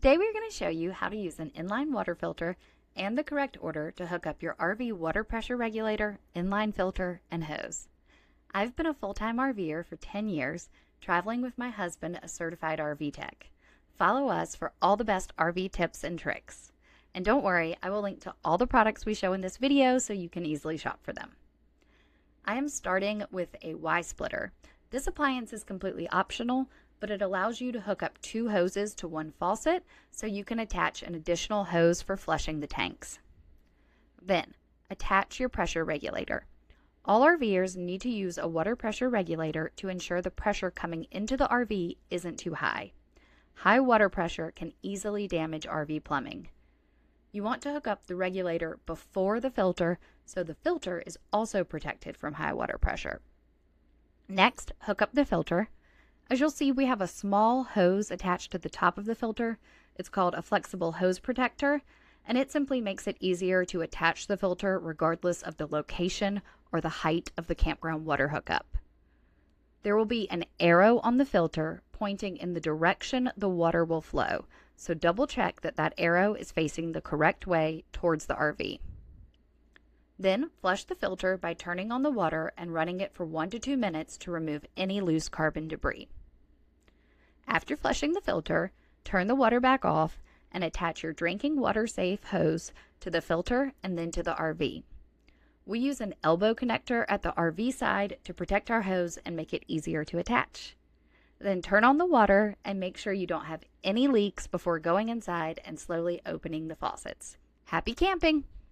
Today we're going to show you how to use an inline water filter and the correct order to hook up your RV water pressure regulator, inline filter, and hose. I've been a full-time RVer for 10 years, traveling with my husband, a certified RV tech. Follow us for all the best RV tips and tricks. And don't worry, I will link to all the products we show in this video so you can easily shop for them. I am starting with a Y-splitter. This appliance is completely optional, but it allows you to hook up 2 hoses to one faucet so you can attach an additional hose for flushing the tanks. Then, attach your pressure regulator. All RVers need to use a water pressure regulator to ensure the pressure coming into the RV isn't too high. High water pressure can easily damage RV plumbing. You want to hook up the regulator before the filter so the filter is also protected from high water pressure. Next, hook up the filter. As you'll see, we have a small hose attached to the top of the filter. It's called a flexible hose protector, and it simply makes it easier to attach the filter regardless of the location or the height of the campground water hookup. There will be an arrow on the filter pointing in the direction the water will flow, so double check that that arrow is facing the correct way towards the RV. Then flush the filter by turning on the water and running it for 1 to 2 minutes to remove any loose carbon debris. After flushing the filter, turn the water back off and attach your drinking water safe hose to the filter and then to the RV. We use an elbow connector at the RV side to protect our hose and make it easier to attach. Then turn on the water and make sure you don't have any leaks before going inside and slowly opening the faucets. Happy camping!